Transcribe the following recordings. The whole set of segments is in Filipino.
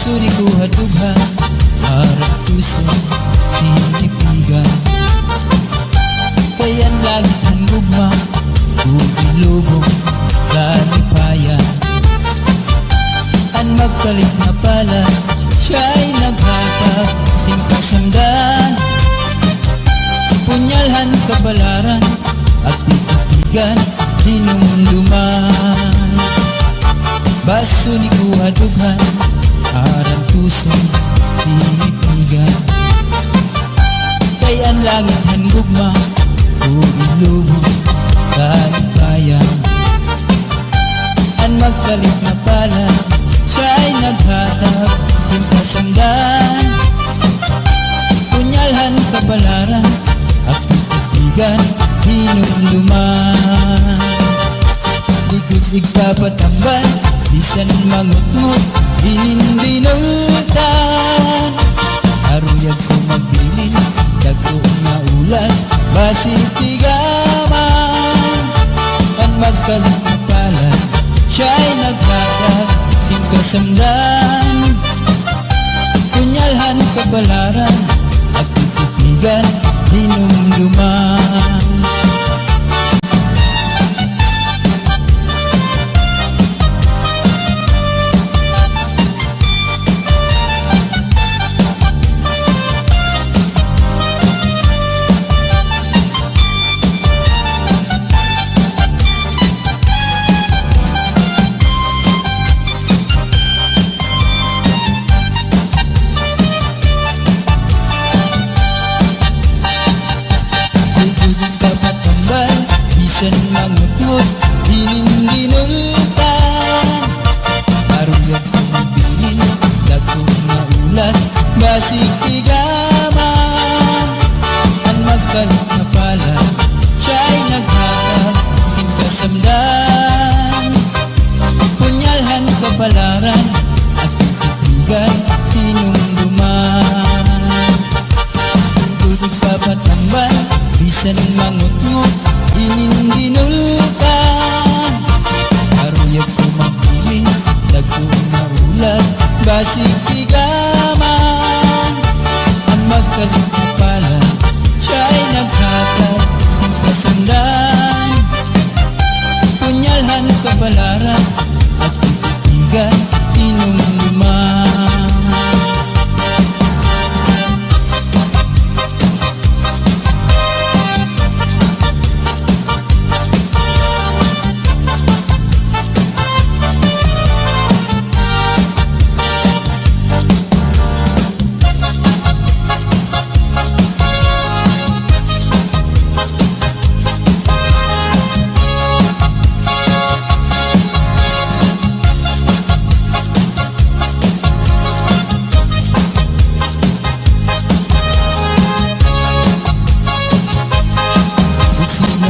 Baso di ko hadughan, harap puso tinipigan. Kayan lagi ang gugma, bubulubog kalipayan. Ang magkalit na pala, siya'y naghatag ting kasamdan. Punyalhan kabalaran at titigan dinumduman. Baso ni kuhadughan, aral pusong tinipigan. Kay ang langit han gugma, bubulubog kalipayan. Ang magkalit na pala, siya'y naghatag ng kasamdan. Punyalhan kabalaran at titigan dinumduman. Likod igpapatambal, bisan mangutngot dinindinultan. Aruyag ko magbilin, dagko na ulan, basitigaman. Ang magkalit na pala, siya'y naghatag ng kasamdan. Punyalhan kabalaran at titigan dinumduman. Bisan mangutngot dinindinultan. Aruyag ko magbilin, dagko na ulan, basitigaman. Ang magkalit na pala, siya'y naghatag ng kasamdan. Punyalhan kabalaran at titigan dinumduman. Tubig papatambal, bisan mangutngot dinindinultan. Aruyag ko magbilin, dagko na ulan, basitigaman. Ang magkalit na pala, siya'y naghatag ng kasamdan. Punyalhan kabalaran at titigan dinumduman.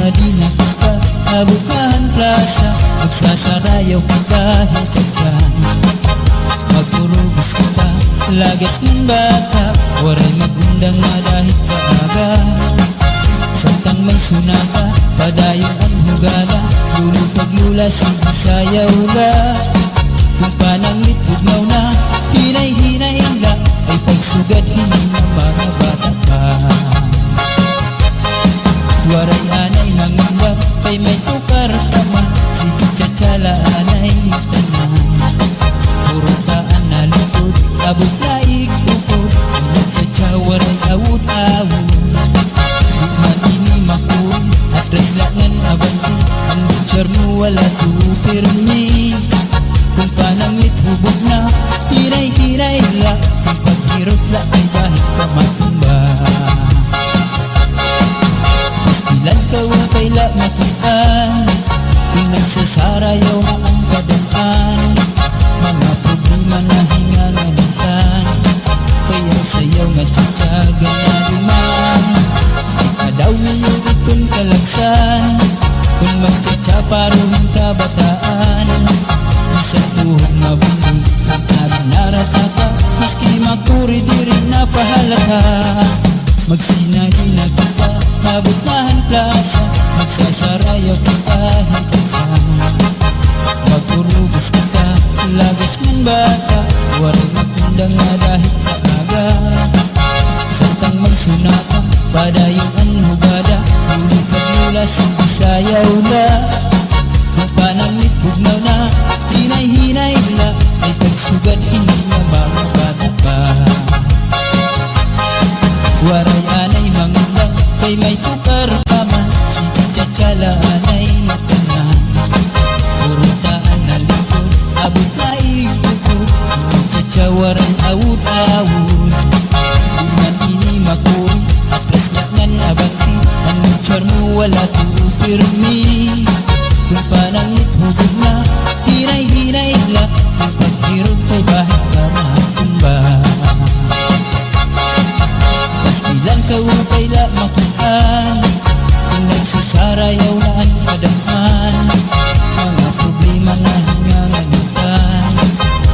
Di na kita abukahan plaza, magsasarayaw ka dahil dyan. Magpurubos kita, lagas ng bata, waray magundang na dahil kaaga. Samtang may sunata, padayon ang hugala, lulo paglula sayaw la. Kung pananglit bugnaw na, hinay-hinay la, ay pagsugad hindi na mga bata pa. Waray anay nanganggap, kay may tukar taman, sige tsatsala anay tanan. Puro taan na lutod, abot na ikupod, nagtsatsa waray awut-awut. Bukman ini makuy, atras langan abanti, ang butcher mo wala tupirmi. Kung pananglit hubog na, hinay-hinay la, kung paghirot la ay dahil kamatumba. Pastilan ka upay la makitaan, kung nagsasarayaw nga ang kadaan. Mga problema na hinganganitan, kaya sayaw nga tsatsaga na duman. Ikadaw niyo itong kalagsan, kung magtsatsa parong kabataan. Isang tuhog mabundol, ang agang naratata, maski makuri di rin napahalata. Magsinahin na kita, mabutahan plaza, magsasarayaw kita hintyan. Magpurubos kita, lagas ng bata, waring magpuna nga dahil kaaga. Samtang magsunata, padayong ang hugada, ulikat mula sa Bisayaw la. Kung pananglit bugnaw na, hinay-hinay la, ay pagsugad hindi na mababata pa. Waray anay mangundang, kay may tukar pa man, si Chatsala anay natanan. Purutaan na likod, abot na ikukod, Chachawaray awud-awud. Duman ini makuri, atras na nan abanti, ang mutsar mo wala tuupirmi. Kung pananglit hubog na, hinay-hinay la, ang paghirog kay bahit ka matumba. Pastilan ka upay la makuhaan, kung nagsasarayaw na ang kadamhan. Mga problema na hinganganutan,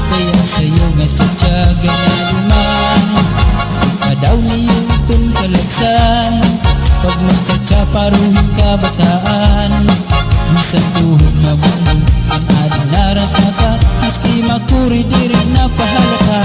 kaya sa'yo nga tsatsaga na luman. Kadaw niyo itong kalagsan, pag magtsatsa paruhin ka bataan. Isang tuhod na bumbong, ang adinarat na ka, maski makuri di rin na pahalata.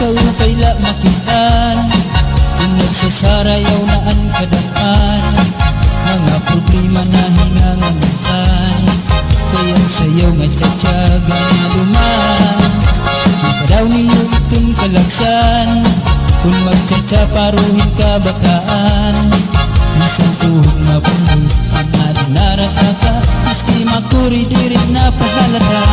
Upay la makitaan, kung nagsasarayaw na ang kadampan. Mga problema na hinganganutan, kaya sayaw nga tsatsaga na luman. Kadaw niyo itong kalagsan, kung magtsatsa paruhin ka bataan. Isang tuhog na bumbong, ang adinarat na ka, maski makuri di rin na pahalata.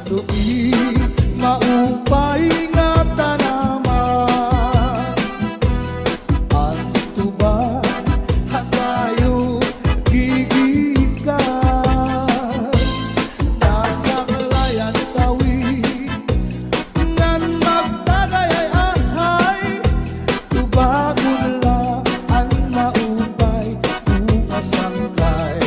Tupi maupay nga tanaman, ang tuba hatayo gigikan. Nasa kalayan tawi ngan magtagayay ahay, tuba kunla ang maupay umasangkay.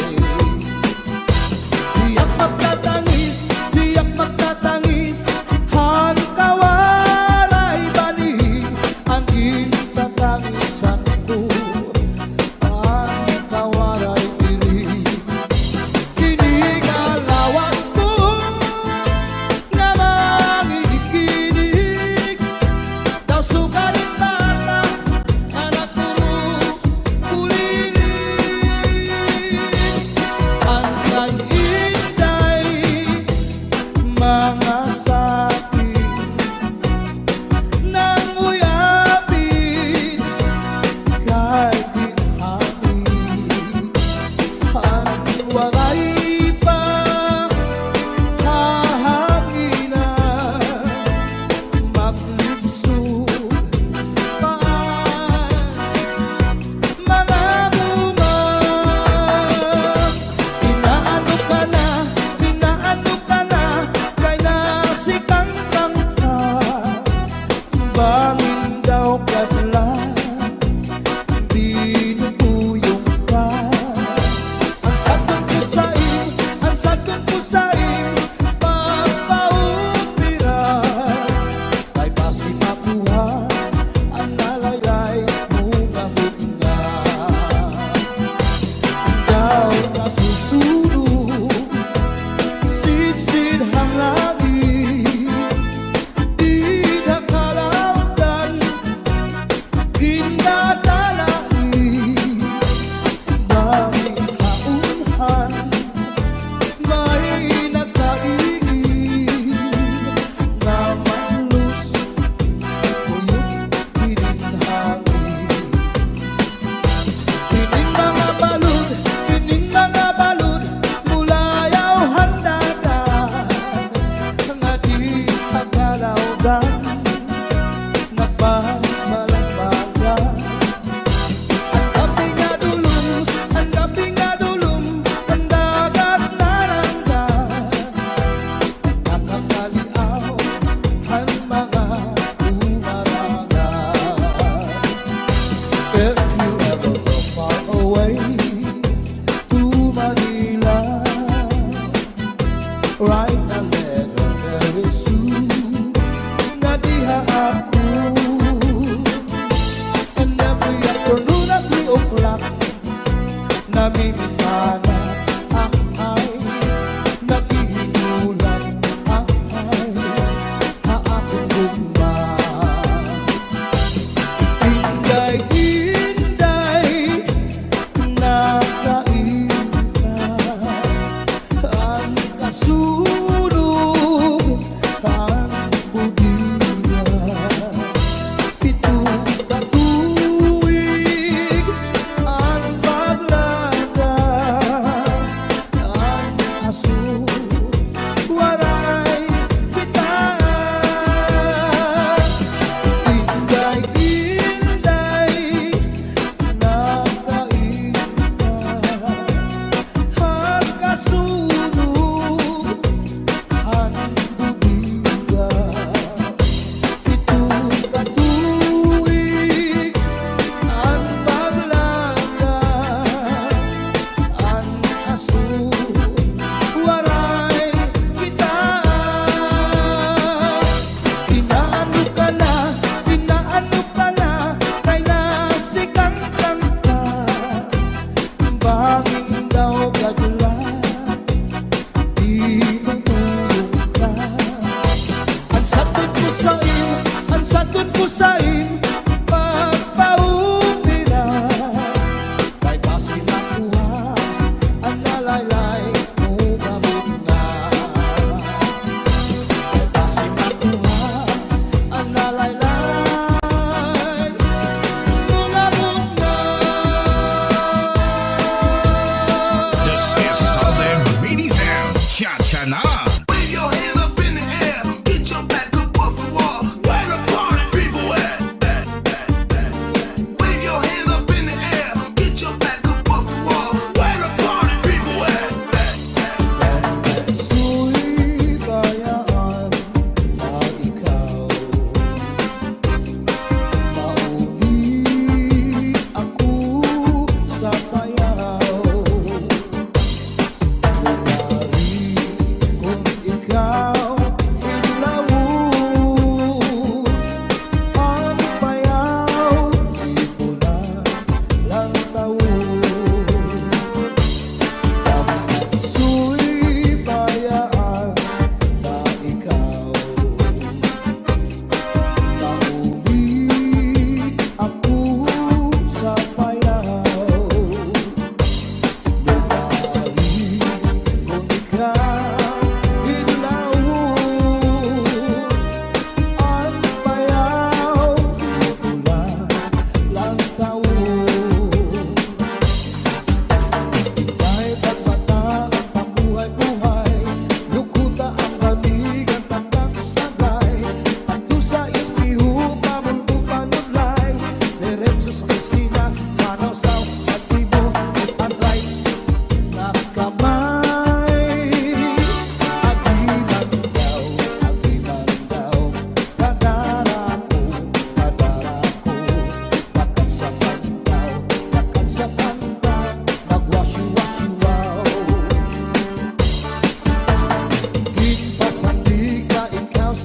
Tiyak magtatangis, tiyak magtatangis, han kawaray bani, ang gintatangisan ko, ang kawaray diri. Kini kalawas ko, nga mangikinig, daw sukarin tata, anak ko kulinig. Ang kay-inday, mga sakit nang uyapin, kay ginhangin. Ang walay pa hahanginan, maglibsod paan mga buman. Inaano ka na, kay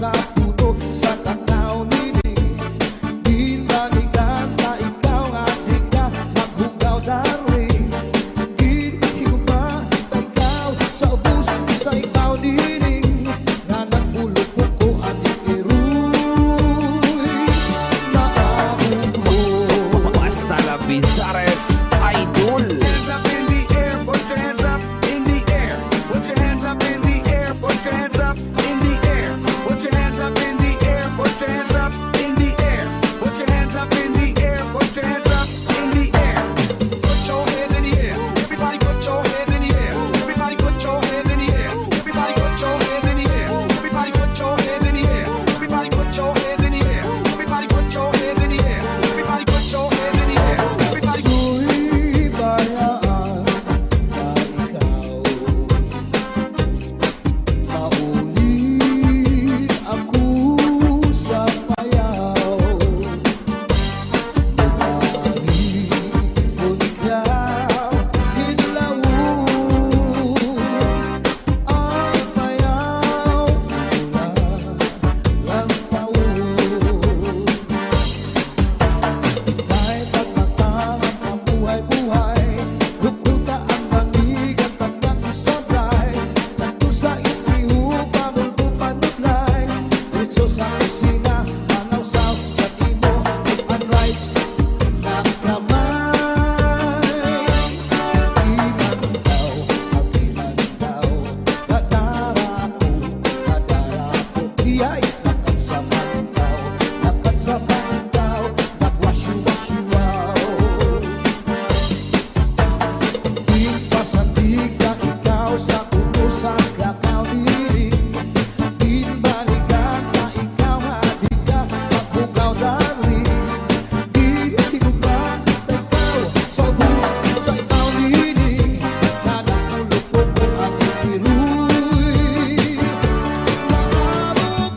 sa puno sa kakao nining. Binalikan na ikaw at ikaw maghugaw darling. Higugma na ikaw sa ubus sa ikaw nining. Nga nagpulupok ko at ikiruy maamong mo. Basta la Bizares Idol. Hands up in the air, put your hands up in the air. Put your hands up in the air, put your hands up in the air. Put your hands up in the air, put your hands up in the air. Put your hands up in the air, put your hands up in the air. Put your hands in the air. Everybody put your hands in the air. Everybody put your hands in the air. Everybody put your hands in the air. Everybody put your hands in the air. Everybody put your hands in the air. Everybody put your hands in the air. Everybody put your hands in the air. Everybody Su'y bayaan na ikaw. Mauli ako sa payaw. Lumahi kung ikaw hinlawon. Ang payaw mula lang taon. Kahit at matangam ang buhay-buhay, lukuta ang manig at tapat isabay. Nagtusa istiho, pamulpo panuglay. Dito sa kusina, manawsaw sa timo, left and right ng kamay. Di man daw, nadara ko. Iyay, lakat sa pandaw, nagwasyu-wasyu-waw. Di pasandig na ikaw sa ulo sa kakao nining. Binbalikan na ikaw hadi ka maghugaw darling. Di higugma na ikaw sa ubus sa ikaw nining. Na nagpulupok ko at ikiruy maamong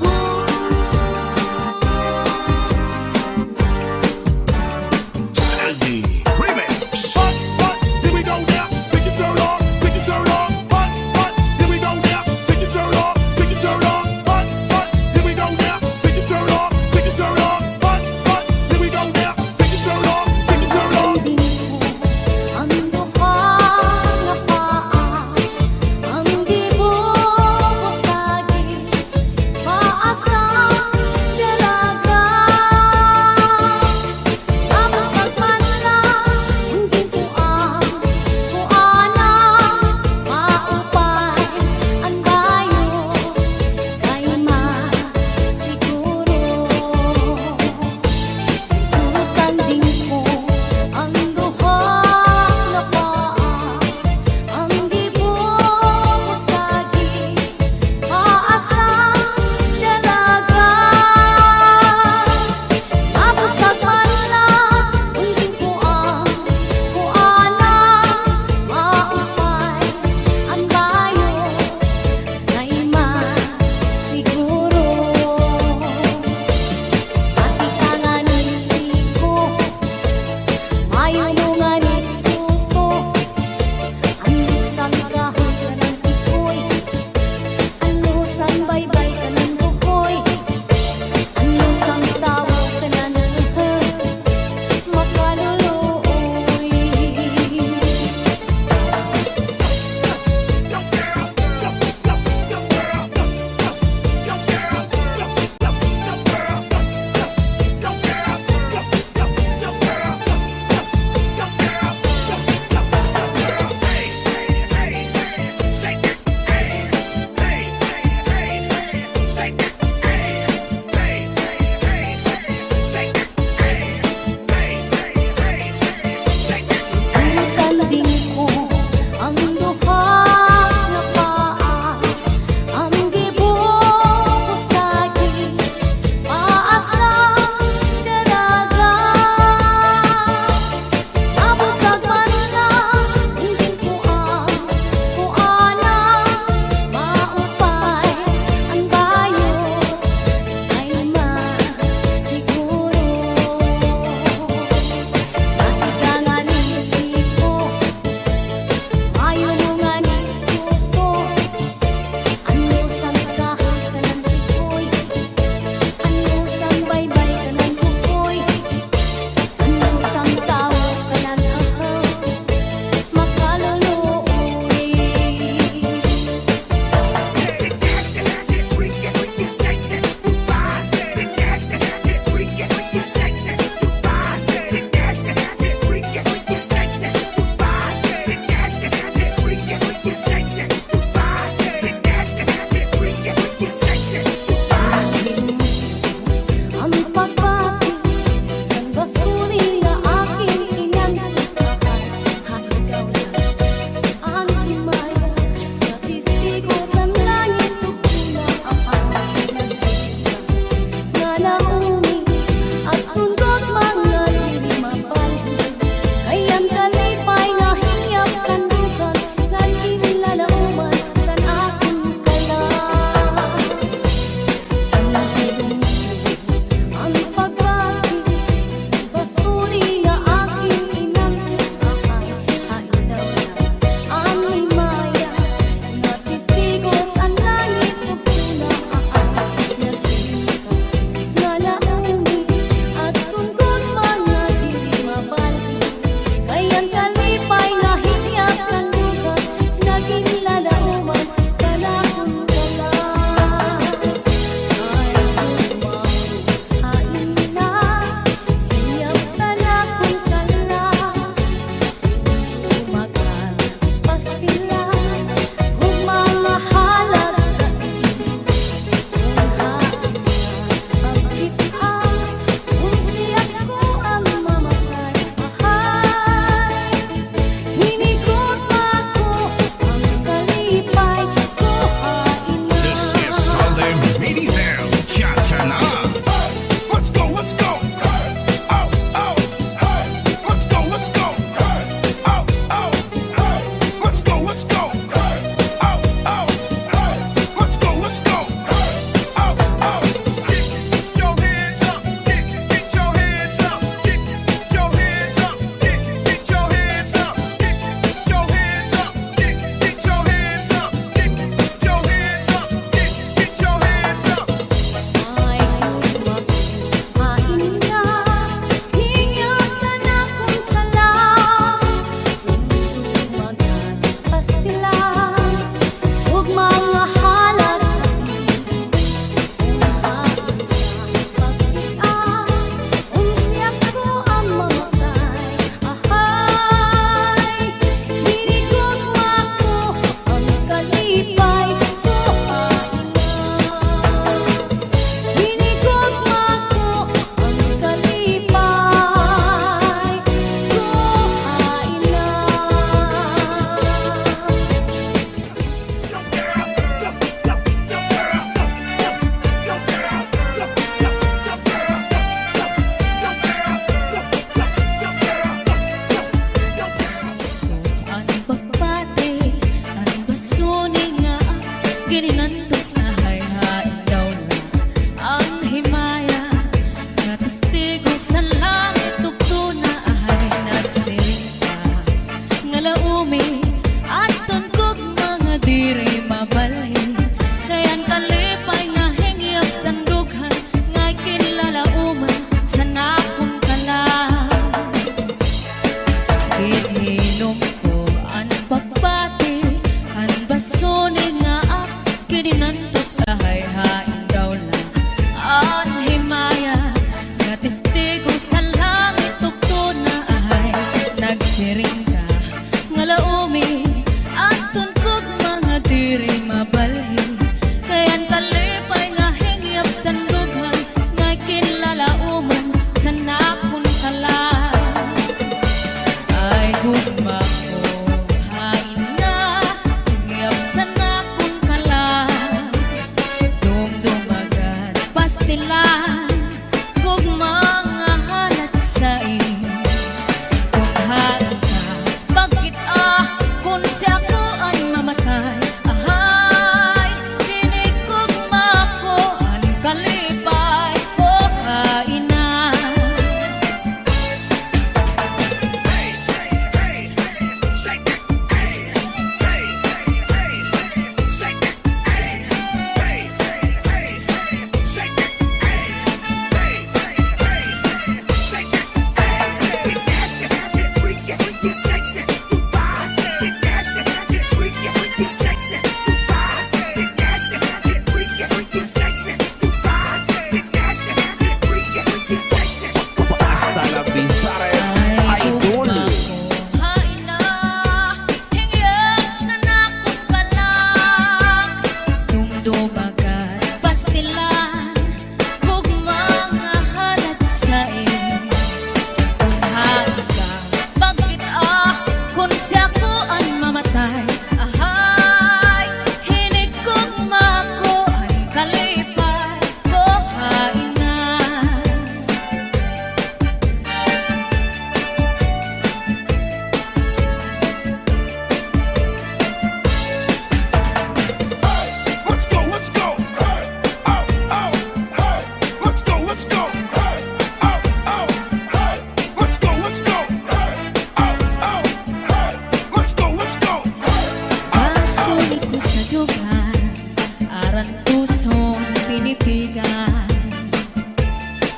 tinipigan.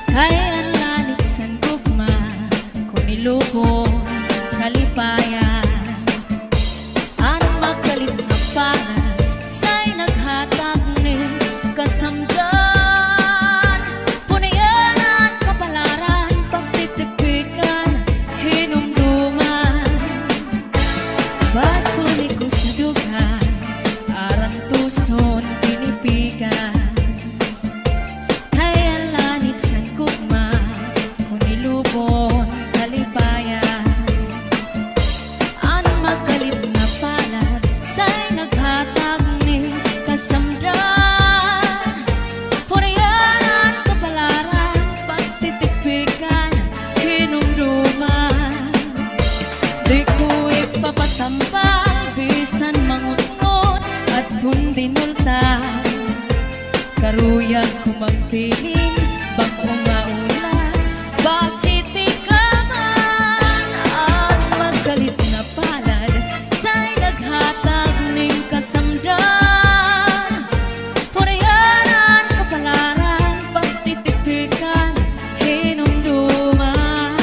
Kay ang lanit san gugma, kung ilubong kalipayan. Ang magkalit na pangan, sa'y naghatag ni kasamdan. Punayanan, kapalaran, pagtitipikan, hinumduman. Basuli ko sa dugan, aran tuson tinipigan. Kay ang lanit san gugma, kung ilubon kalipayan. Ang magkalit na palad, sa'y naghatag ni kasamdan. Punayanan, kapalaran, pagtitipikan, hinumduman. Di ko ipapatampal, bisan mangunod at hundinulta. Karuyag ko magpiling, bako nga ulan, basiti ka man. Ang magkalit na palad, sa'y naghatag ning kasamdan. Punayanan, kapalaran, pagtitipikan, hinumduman.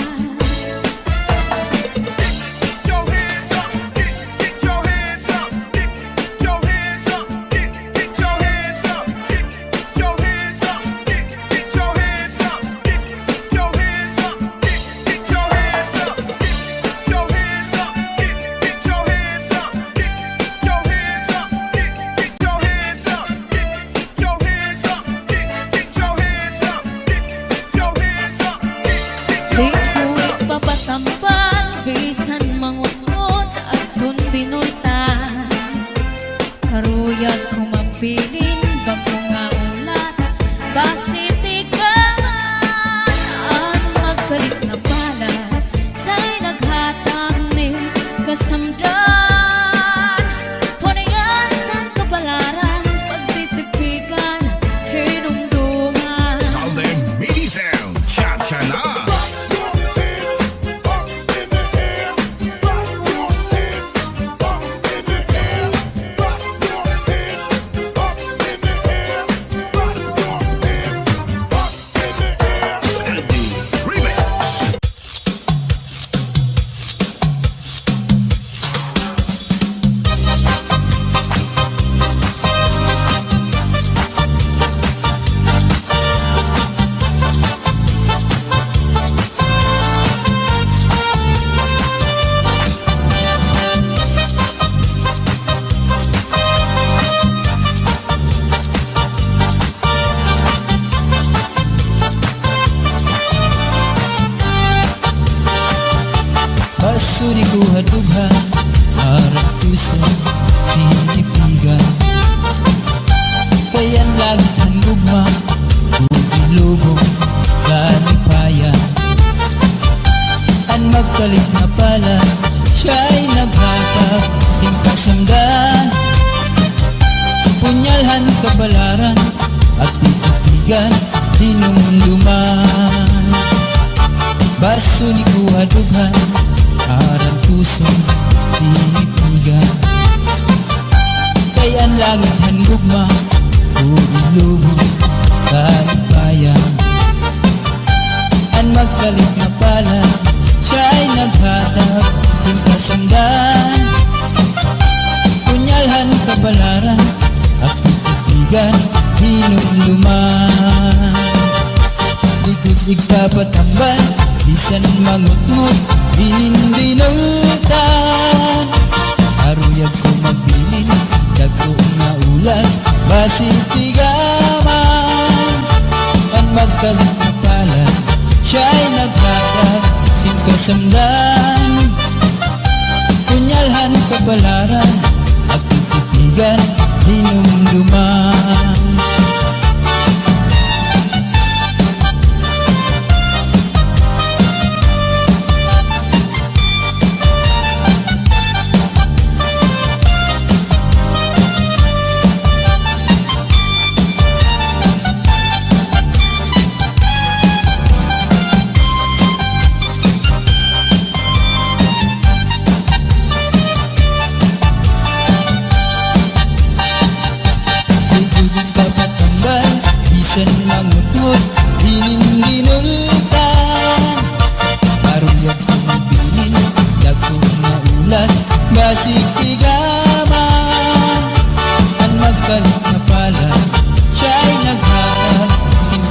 Get your hands up, get your hands up, get your hands up, get your hands up, get your hands up, get your hands up, get your hands up, get your hands up, get your hands up, get your hands up, get your hands up, get your hands up, get your hands up, get your hands up, get your hands up, Di ko ipapatampal, bisan mangunod at hundinultan. Karuyag ko magpiling, bago nga ulat, basiti ka man. Ang magkalit na palad, sa'y naghatag ni kasamdan. Punayan sa kapalaran, pagtitipikan, hinumduman. Salde Mini Sound, Cha-Cha na. Saldi Remix. Basuri ko hadugha, harap tuson tinipigan. Kayan lagi ang gugma, ilubong kalipayan. Ang magkalit na pala, siya'y naghatag ng kasamdan. Punyalhan kapalaran at titipigan, hinumduman. Basuri ko hadugha, harap tuson tinipigan. Kay ang langit han gugma, ilubong kalipayan. Ang magkalit na pala, siya'y naghatag ng kasamdan. Punyalhan kapalaran at titipigan, hinumduman. Di ko igpapatambal, bisan mangutngot, hinindinultan. Aruyag ko magbilin, dagko nga ulan, basitigaman. Ang magkalit na pala, siya'y naghatag ng kasamdan. Punyalhan kapalaran at titipigan, hinumduman. bisan mangut-ngut hininginultan karuyag kumabinin dagkong maulat basig tigaman ang magkalit na pala siya'y naghaag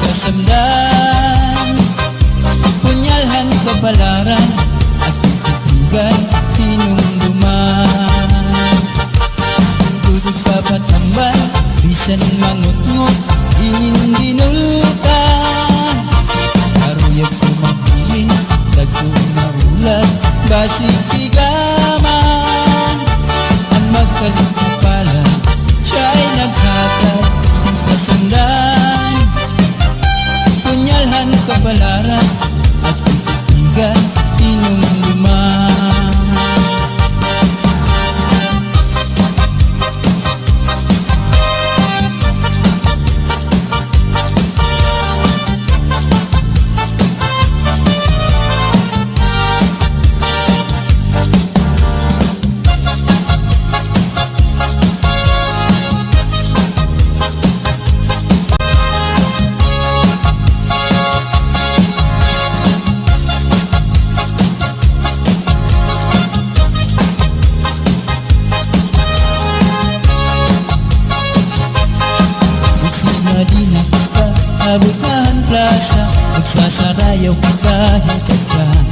kasamdan punyalhan kabalaran at titigan hinumduman dudog papatambal bisan mangut-ngut hininginultan karuyag kumabinin dagkong maulat basig tigaman ang magkalit na pala siya'y naghatag ng kasundan punyalhan kabalaran at titigan hinumduman di na kita abutan plaza magsasarayaw ka kahit dyan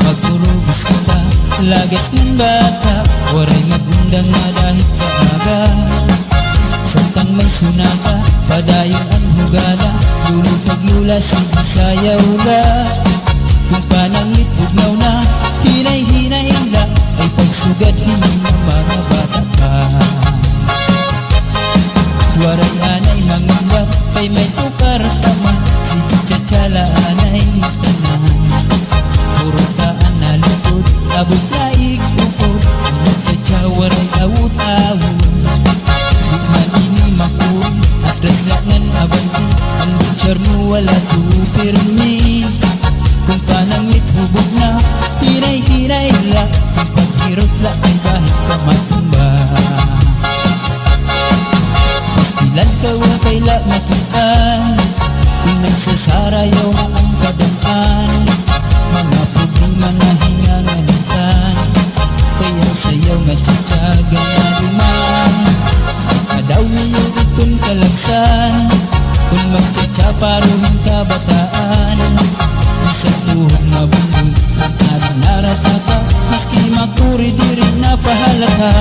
magpurubos kita lagas ng bata waray magundang na dahil kaaga samtang may sunata padayon ang hugala lulupag-lula sayaw la kung pananglit bugnaw na hinay-hinay la ay pagsugad hindi ng mga bata pa waray anay mangundak kay may tukar taman si Chachala anay tanan puro taan na lukod abot na ikukod Chacha waray awut-awut di man ini makul atras langan abanti ang butcher mo wala tu pirmi kung pananglit hubog na hinay-hinay la kung paghirot la ay bahit ka matumba pastilan ka wakaila makitaan kung nagsasarayaw na ang kadaan mga problema na hingangalitan kaya sayaw nga tsatsaga na duman kadaw niyo itong kalagsan kung magtsatsaparohin kabataan isang tuhog mabundol at naranarata maski makuri di rin napahalata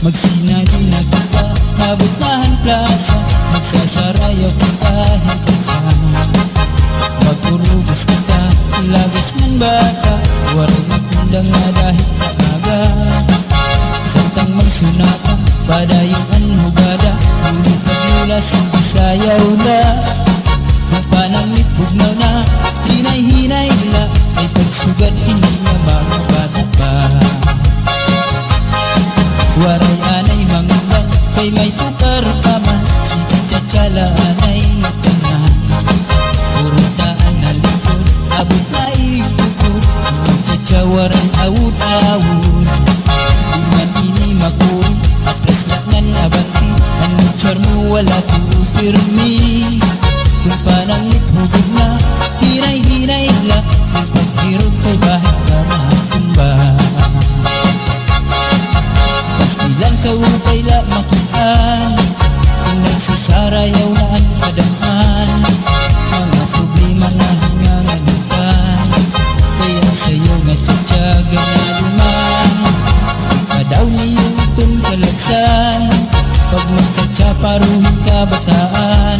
magsinali na kita nabutahan plaza magsasarayaw ka kahit dyan magpurubos kita lagas ng bata waray magundang na dahil kaaga samtang may sunata padayon ang hugada lulupag-lula sayaw la kung pananglit bugnaw na hinay-hinay la ay pagsugad hindi na mga bata pa waray anay mangundang kay may tukar taman si Chachala anay tanan puro taan na likod abot na ikukod Chacha waray awut-awut di man ini makul atras laknan abanti ang butcher mo wala tu pirmi kung pananglit hubog na hinay-hinay la kung paghirot kay bahit ka matumba pastilan ka upay la makitaan kung nagsasarayaw na ang kadaan mga problema na hingangalitan kaya sayaw nga tsatsaga na duman kadaw niyo itong kalagsan pag magtsatsaparohin kabataan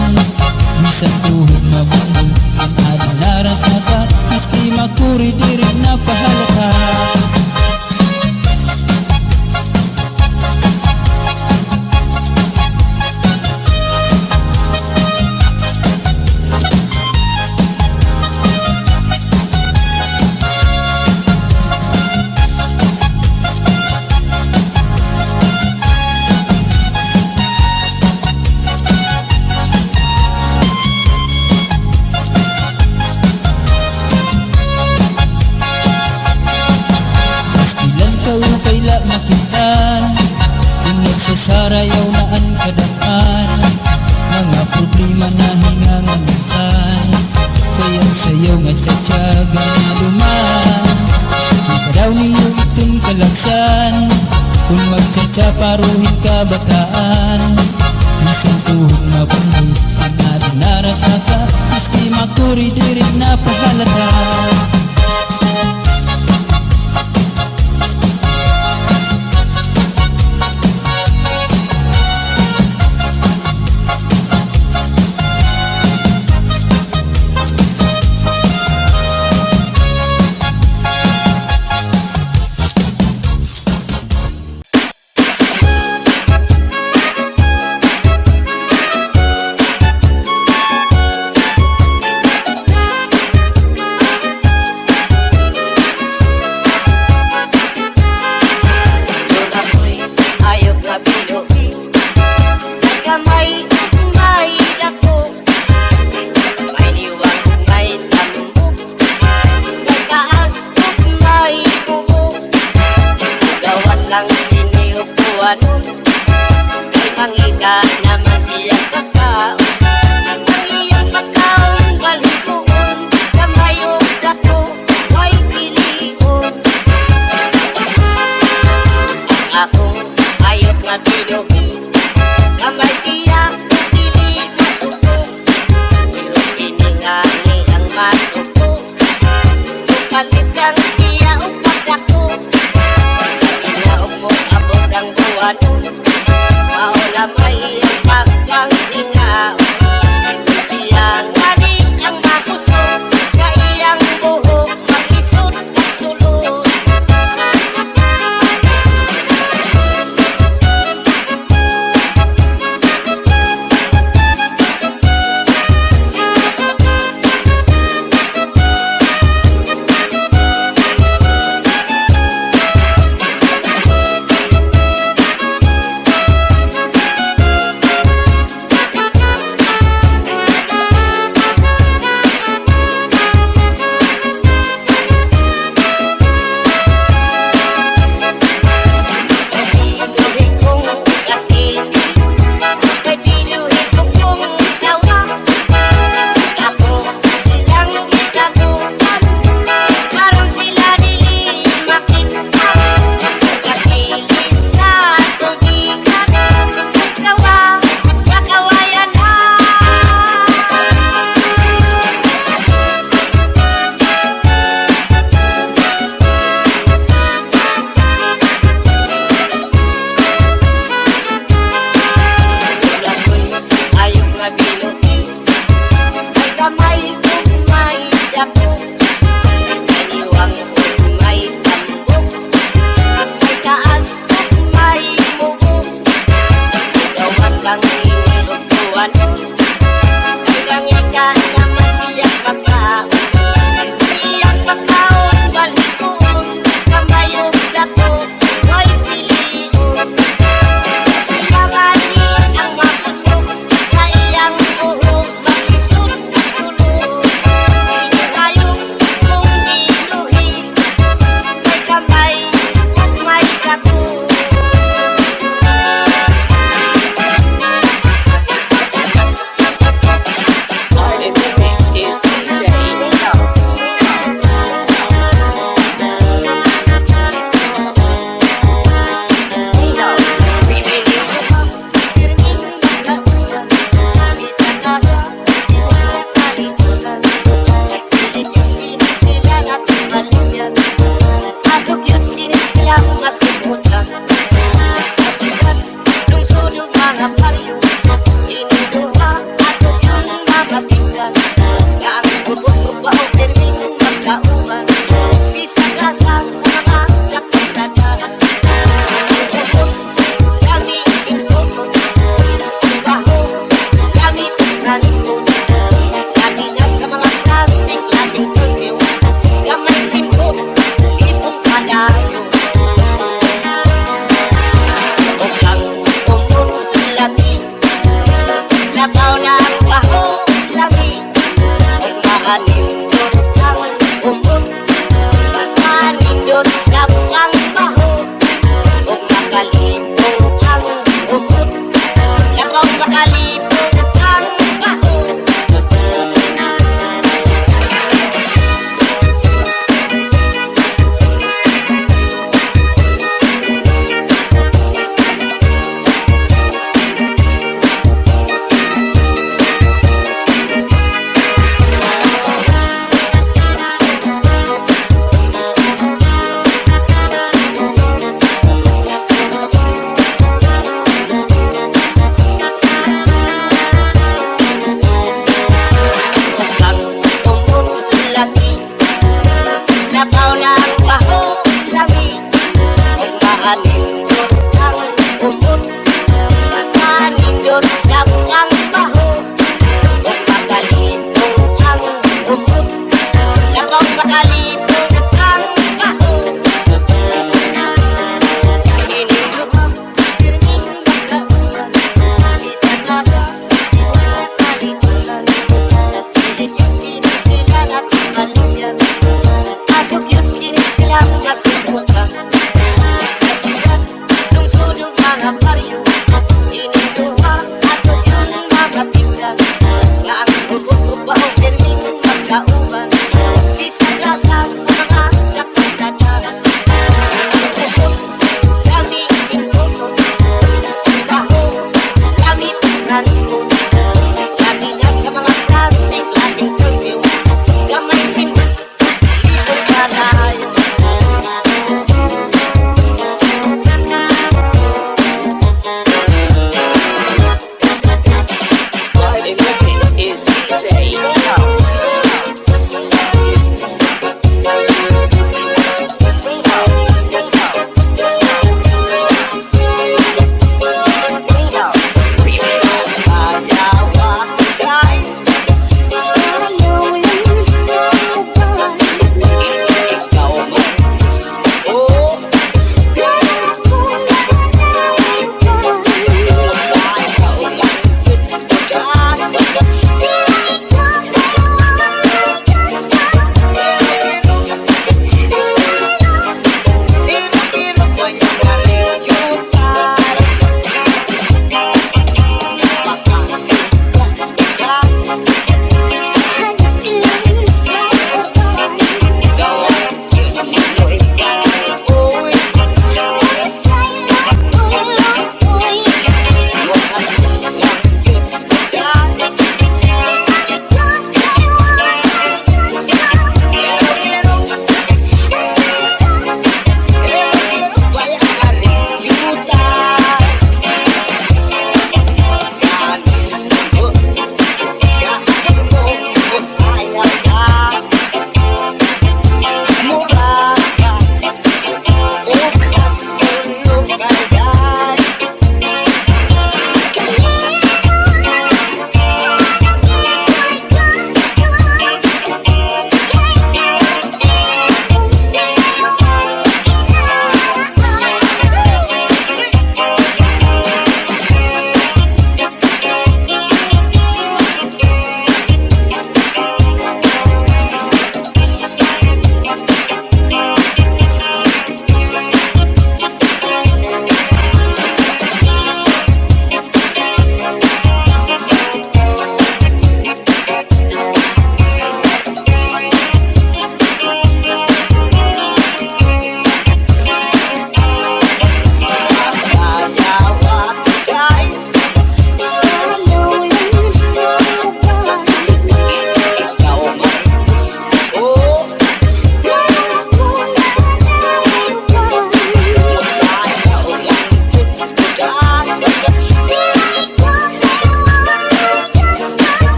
bisan tuhog mabundol ang adinaratata maski makuri di rin napahalata upay la makitaan kung nagsasarayaw na ang kadaan mga problema di man nahingangamutan. Kaya sayo nga tsatsaga nga luman. Di ka daw niyo itong kalaksan, kung magtsatsa paruhin ka bata.